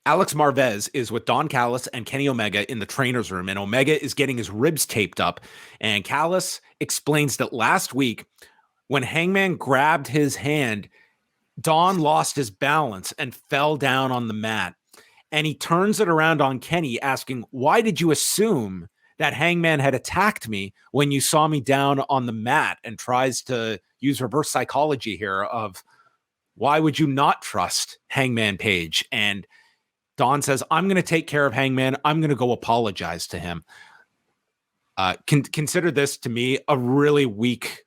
Alex Marvez is with Don Callis and Kenny Omega in the trainer's room, and Omega is getting his ribs taped up. And Callis explains that last week, when Hangman grabbed his hand, Don lost his balance and fell down on the mat. And he turns it around on Kenny, asking, "Why did you assume that Hangman had attacked me when you saw me down on the mat?" And tries to use reverse psychology here of, why would you not trust Hangman Page? And Don says, "I'm going to take care of Hangman. I'm going to go apologize to him." Consider this, to me, a really weak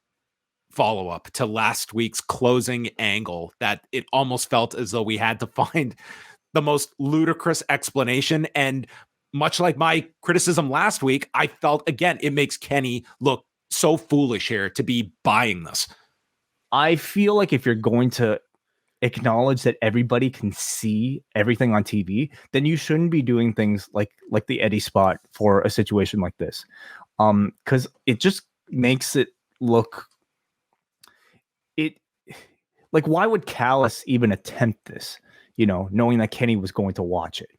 follow-up to last week's closing angle, that it almost felt as though we had to find the most ludicrous explanation. And much like my criticism last week, I felt, again, it makes Kenny look so foolish here to be buying this. I feel like if you're going to acknowledge that everybody can see everything on TV, then you shouldn't be doing things like the Eddie spot for a situation like this. Because it just makes it look, like, why would Callis even attempt this, knowing that Kenny was going to watch it?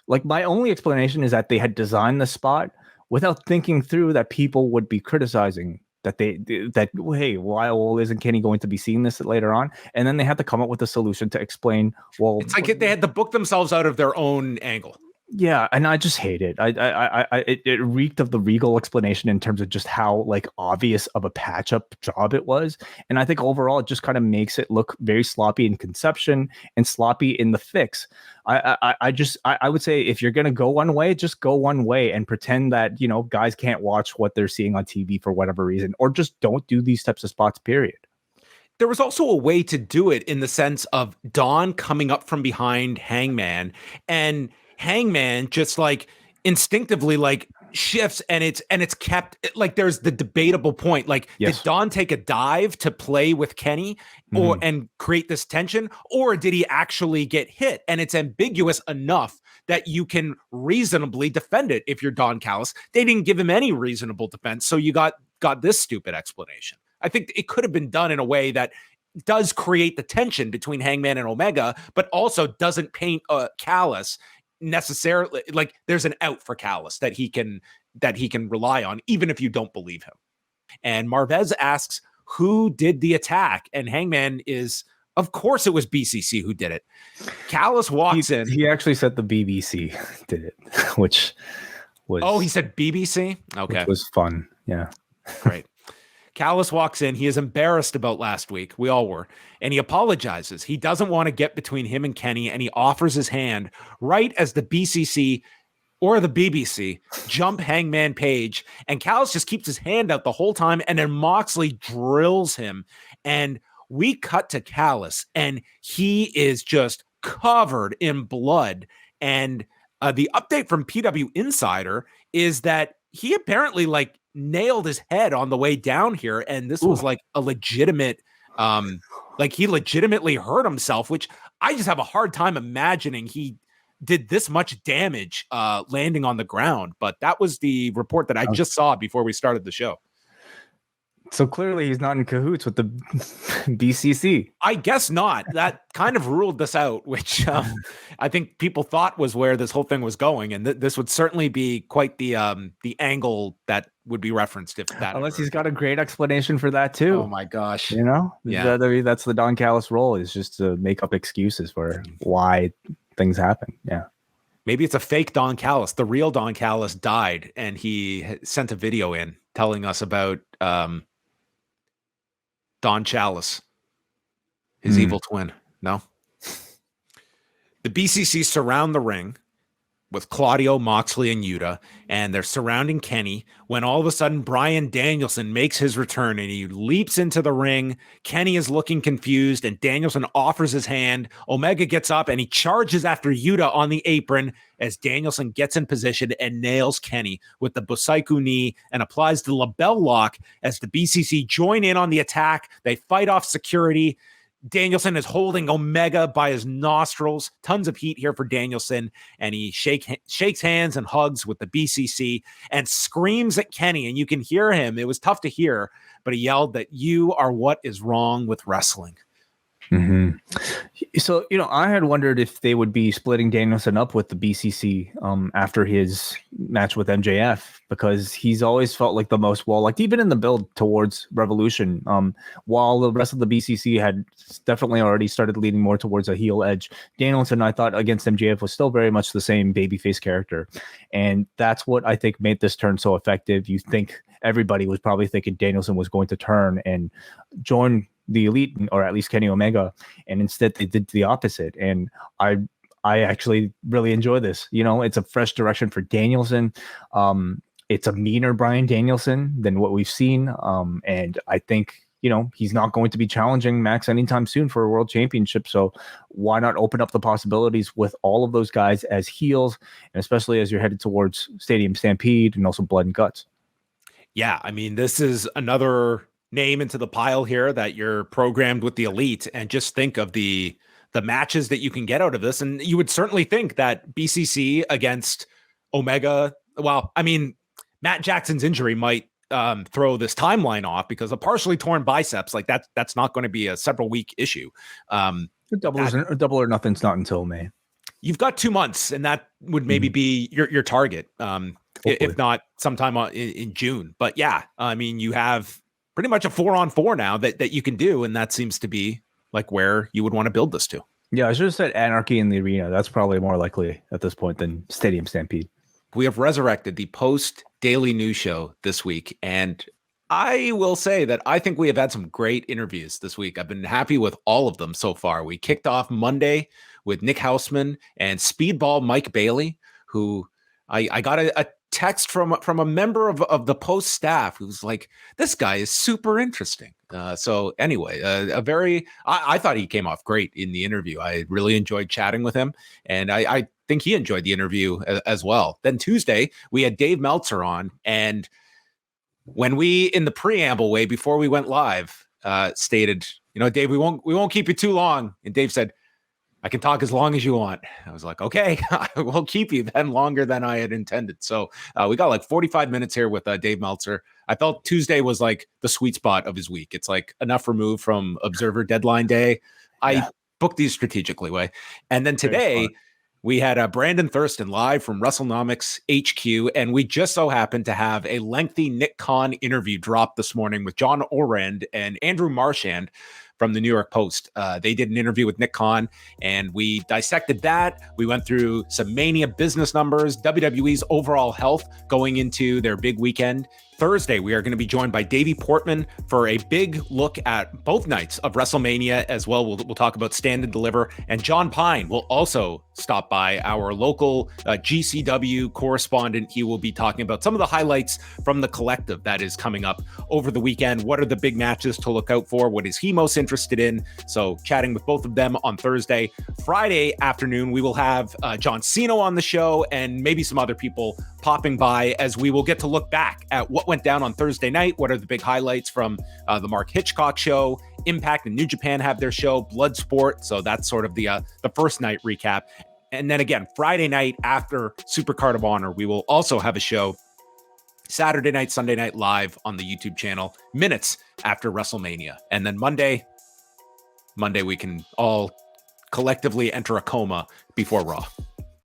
Like, my only explanation is that they had designed the spot without thinking through that people would be criticizing that hey, why isn't Kenny going to be seeing this later on? And then they had to come up with a solution to explain, well, it's like they had to book themselves out of their own angle. Yeah, and I just hate it. It reeked of the Regal explanation in terms of just how obvious of a patch-up job it was. And I think overall it just kind of makes it look very sloppy in conception and sloppy in the fix. I would say, if you're gonna go one way, just go one way and pretend that guys can't watch what they're seeing on TV for whatever reason, or just don't do these types of spots, period. There was also a way to do it in the sense of Don coming up from behind Hangman, and Hangman just instinctively shifts, and it's kept there's the debatable point. Yes. Did Don take a dive to play with Kenny and create this tension, or did he actually get hit? And it's ambiguous enough that you can reasonably defend it if you're Don Callis. They didn't give him any reasonable defense, so you got this stupid explanation. I think it could have been done in a way that does create the tension between Hangman and Omega, but also doesn't paint Callis necessarily there's an out for Callis that he can rely on, even if you don't believe him. And Marvez asks, who did the attack? And Hangman is, of course it was BCC who did it. Callis walks in. He actually said the BBC did it, which was... Oh, he said BBC? Okay. Which was fun, yeah. Great. Callis walks in. He is embarrassed about last week. We all were. And he apologizes. He doesn't want to get between him and Kenny, and he offers his hand right as the BCC or the BBC jump Hangman Page. And Callis just keeps his hand out the whole time, and then Moxley drills him. And we cut to Callis, and he is just covered in blood. And the update from PW Insider is that he apparently nailed his head on the way down here, and this was a legitimate he legitimately hurt himself, which I just have a hard time imagining he did this much damage landing on the ground. But that was the report that I just saw before we started the show. So clearly he's not in cahoots with the BCC. I guess not. That kind of ruled this out, which I think people thought was where this whole thing was going. And this would certainly be quite the angle that would be referenced if that. Unless he's got a great explanation for that too. Oh my gosh. Yeah. That's the Don Callis role, is just to make up excuses for why things happen. Yeah. Maybe it's a fake Don Callis. The real Don Callis died, and he sent a video in telling us about Don Chalice, his evil twin. No. The BCC surround the ring with Claudio, Moxley, and Yuta, and they're surrounding Kenny when all of a sudden Bryan Danielson makes his return, and he leaps into the ring. Kenny is looking confused, and Danielson offers his hand. Omega gets up, and he charges after Yuta on the apron as Danielson gets in position and nails Kenny with the Busaiku knee and applies the label lock as the BCC join in on the attack. They fight off security. Danielson is holding Omega by his nostrils. Tons of heat here for Danielson. And he shakes hands and hugs with the BCC and screams at Kenny. And you can hear him. It was tough to hear, but he yelled that you are what is wrong with wrestling. Mm-hmm. So, I had wondered if they would be splitting Danielson up with the BCC after his match with MJF, because he's always felt like the most well-liked, even in the build towards Revolution. While the rest of the BCC had definitely already started leaning more towards a heel edge, Danielson, I thought, against MJF was still very much the same babyface character. And that's what I think made this turn so effective. You think everybody was probably thinking Danielson was going to turn and join the Elite, or at least Kenny Omega, and instead they did the opposite. And I actually really enjoy this. It's a fresh direction for Danielson. It's a meaner Bryan Danielson than what we've seen. And I think, he's not going to be challenging Max anytime soon for a world championship. So why not open up the possibilities with all of those guys as heels, and especially as you're headed towards Stadium Stampede and also Blood and Guts. Yeah, I mean, this is another name into the pile here that you're programmed with the Elite, and just think of the matches that you can get out of this. And you would certainly think that BCC against Omega, well, I mean, Matt Jackson's injury might throw this timeline off, because a partially torn biceps, like that's not going to be a several week issue. Double or nothing's not until May. You've got 2 months, and that would maybe be your target. If not sometime in June. But yeah, I mean, you have pretty much a 4-on-4 now that you can do, and that seems to be like where you would want to build this to. Yeah, I should have said Anarchy in the Arena. That's probably more likely at this point than Stadium Stampede. We have resurrected the post Daily News show this week, and I will say that I think we have had some great interviews this week. I've been happy with all of them so far. We kicked off Monday with Nick Hausman and Speedball Mike Bailey, who I got a text from a member of the Post staff who's like, this guy is super interesting. So anyway, I thought he came off great in the interview. I really enjoyed chatting with him, and I think he enjoyed the interview as well. Then Tuesday, we had Dave Meltzer on, and when we, in the preamble way before we went live, stated, Dave, we won't keep you too long. And Dave said, I can talk as long as you want. I was like, okay, I will keep you then longer than I had intended. So we got like 45 minutes here with Dave Meltzer. I felt Tuesday was like the sweet spot of his week. It's like enough removed from Observer deadline day. I booked these strategically way. And then today we had Brandon Thurston live from WrestleNomics HQ, and we just so happened to have a lengthy Nick Khan interview drop this morning with John Orand and Andrew Marchand from the New York Post. They did an interview with Nick Khan, and we dissected that. We went through some Mania business numbers, WWE's overall health going into their big weekend. Thursday, we are going to be joined by Davey Portman for a big look at both nights of WrestleMania as well. We'll talk about Stand and Deliver, and John Pine will also stop by, our local GCW correspondent. He will be talking about some of the highlights from the collective that is coming up over the weekend. What are the big matches to look out for? What is he most interested in? So chatting with both of them on Thursday. Friday afternoon, we will have John Cena on the show, and maybe some other people popping by, as we will get to look back at what went down on Thursday night. What are the big highlights from the Mark Hitchcock show? Impact and New Japan have their show, Bloodsport. So that's sort of the first night recap. And then again, Friday night after Supercard of Honor, we will also have a show Saturday night, Sunday night live on the YouTube channel, minutes after WrestleMania. And then Monday, we can all collectively enter a coma before Raw.